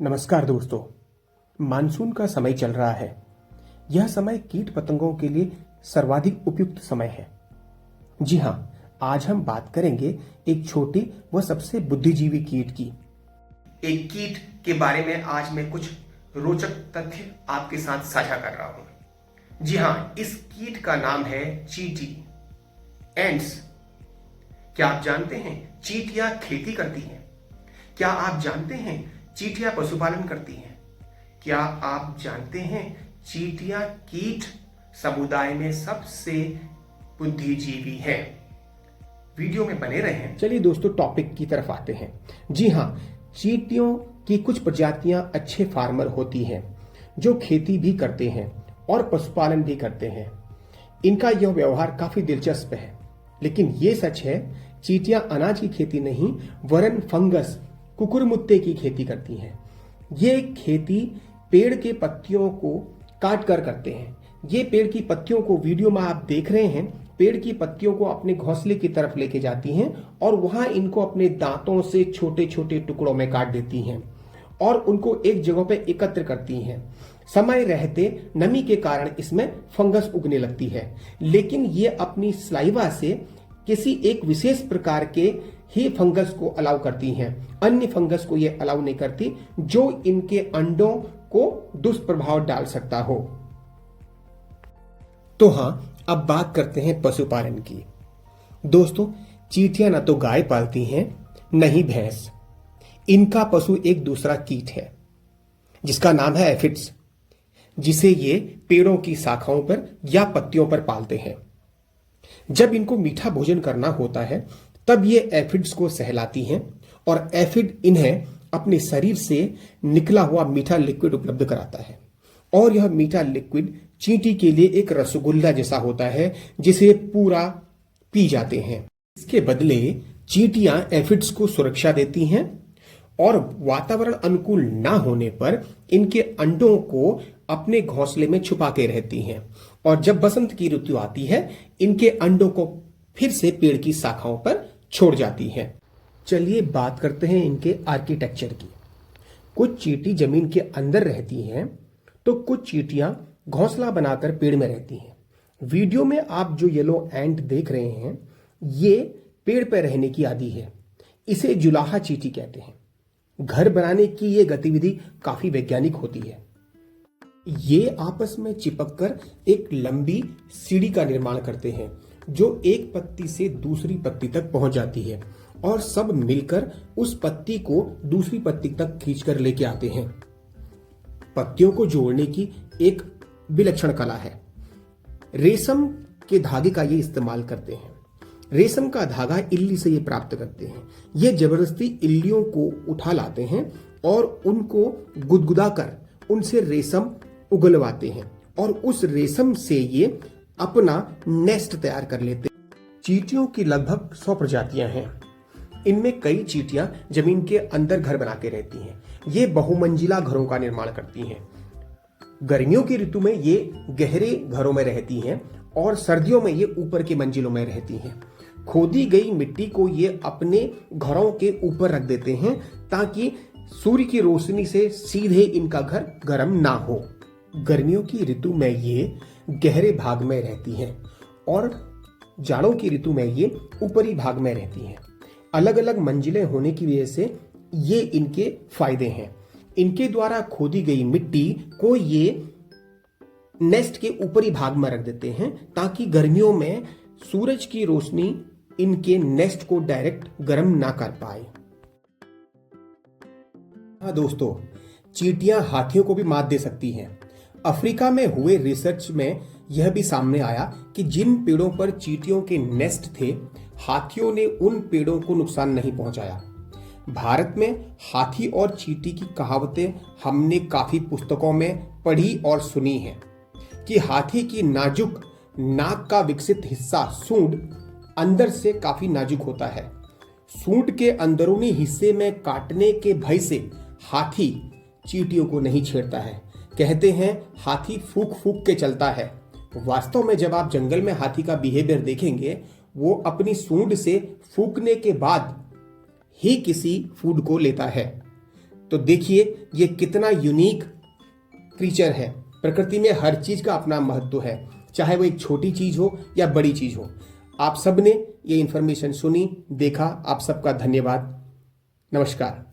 नमस्कार दोस्तों। मानसून का समय चल रहा है। यह समय कीट पतंगों के लिए सर्वाधिक उपयुक्त समय है। जी हाँ, आज हम बात करेंगे एक छोटी व सबसे बुद्धिजीवी कीट की। एक कीट के बारे में आज मैं कुछ रोचक तथ्य आपके साथ साझा कर रहा हूं। जी हाँ, इस कीट का नाम है चींटी, एंट्स। क्या आप जानते हैं चींटियां खेती करती हैं? क्या आप जानते हैं चींटियां पशुपालन करती हैं? क्या आप जानते हैं चींटियां कीट समुदाय में सबसे बुद्धिजीवी हैं? वीडियो में बने रहें। चलिए दोस्तों, टॉपिक की तरफ आते हैं। जी हाँ, चींटियों की कुछ प्रजातियां अच्छे फार्मर होती हैं जो खेती भी करते हैं और पशुपालन भी करते हैं। इनका यह व्यवहार काफी दिलचस्प है, लेकिन ये सच है चींटियां अनाज की खेती नहीं वरन फंगस कुकुरमुत्ते की खेती करती हैं। ये खेती पेड़ के पत्तियों को काट कर करते हैं। ये पेड़ की पत्तियों को वीडियो में आप देख रहे हैं, पेड़ की पत्तियों को अपने घोंसले की तरफ लेके जाती हैं और वहां इनको अपने दांतों से छोटे छोटे टुकड़ों में काट देती हैं और उनको एक जगह पे एकत्र करती हैं। समय रहते नमी के कारण इसमें फंगस उगने लगती है, लेकिन ये अपनी स्लाइवा से किसी एक विशेष प्रकार के ही फंगस को अलाउ करती हैं। अन्य फंगस को ये अलाउ नहीं करती जो इनके अंडों को दुष्प्रभाव डाल सकता हो। तो हाँ, अब बात करते हैं पशुपालन की। दोस्तों, चींटियां न तो गाय पालती हैं न ही भैंस। इनका पशु एक दूसरा कीट है जिसका नाम है एफिड्स, जिसे ये पेड़ों की शाखाओं पर या पत्तियों पर पालते हैं। जब इनको मीठा भोजन करना होता है तब ये एफिड्स को सहलाती हैं और एफिड इन्हें अपने शरीर से निकला हुआ मीठा लिक्विड उपलब्ध कराता है और यह मीठा लिक्विड चींटी के लिए एक रसगुल्ला जैसा होता है जिसे पूरा पी जाते हैं। इसके बदले चींटियां एफिड्स को सुरक्षा देती हैं और वातावरण अनुकूल ना होने पर इनके अंडों को अपने घोंसले में छुपा के रहती हैं और जब बसंत की ऋतु आती है इनके अंडों को फिर से पेड़ की शाखाओं पर छोड़ जाती हैं। चलिए बात करते हैं इनके आर्किटेक्चर की। कुछ चींटी जमीन के अंदर रहती हैं तो कुछ चींटियां घोंसला बनाकर पेड़ में रहती हैं। वीडियो में आप जो येलो एंट देख रहे हैं ये पेड़ पर रहने की आदी है। इसे जुलाहा चींटी कहते हैं। घर बनाने की ये गतिविधि काफी वैज्ञानिक होती है। ये आपस में चिपककर एक लंबी सीढ़ी का निर्माण करते हैं जो एक पत्ती से दूसरी पत्ती तक पहुंच जाती है और सब मिलकर उस पत्ती को दूसरी पत्ती तक खींचकर लेके आते हैं। पत्तियों को जोड़ने की एक विलक्षण कला है। रेशम के धागे का ये इस्तेमाल करते हैं। रेशम का धागा इल्ली से ये प्राप्त करते हैं। ये जबरदस्ती इल्लियों को उठा लाते हैं और उनको गुदगुदाकर उनसे रेशम उगलवाते हैं और उस रेशम से ये अपना नेस्ट तैयार कर लेते हैं। चींटियों की लगभग 100 प्रजातियां हैं। इनमें कई चींटियां जमीन के अंदर घर बना के रहती हैं। ये बहुमंजिला घरों का निर्माण करती हैं। गर्मियों की ऋतु में ये गहरे घरों में रहती हैं और सर्दियों में ये ऊपर के मंजिलों में रहती हैं। खोदी गई मिट्टी को ये अपने घरों के ऊपर रख देते हैं ताकि सूर्य की रोशनी से सीधे इनका घर गर्म ना हो। गर्मियों की ऋतु में ये गहरे भाग में रहती हैं और जाड़ों की ऋतु में ये ऊपरी भाग में रहती हैं। अलग अलग मंजिलें होने की वजह से ये इनके फायदे हैं। इनके द्वारा खोदी गई मिट्टी को ये नेस्ट के ऊपरी भाग में रख देते हैं ताकि गर्मियों में सूरज की रोशनी इनके नेस्ट को डायरेक्ट गर्म ना कर पाए। हाँ दोस्तों, चींटियां हाथियों को भी मात दे सकती हैं। अफ्रीका में हुए रिसर्च में यह भी सामने आया कि जिन पेड़ों पर चींटियों के नेस्ट थे हाथियों ने उन पेड़ों को नुकसान नहीं पहुंचाया। भारत में हाथी और चींटी की कहावतें हमने काफी पुस्तकों में पढ़ी और सुनी हैं कि हाथी की नाजुक नाक का विकसित हिस्सा सूंड अंदर से काफी नाजुक होता है। सूंड के अंदरूनी हिस्से में काटने के भय से हाथी चींटियों को नहीं छेड़ता है। कहते हैं हाथी फूंक फूंक के चलता है। वास्तव में जब आप जंगल में हाथी का बिहेवियर देखेंगे वो अपनी सूंड से फूंकने के बाद ही किसी फूड को लेता है। तो देखिए ये कितना यूनिक क्रीचर है। प्रकृति में हर चीज का अपना महत्व है, चाहे वो एक छोटी चीज हो या बड़ी चीज हो। आप सबने ये इंफॉर्मेशन सुनी, देखा, आप सबका धन्यवाद। नमस्कार।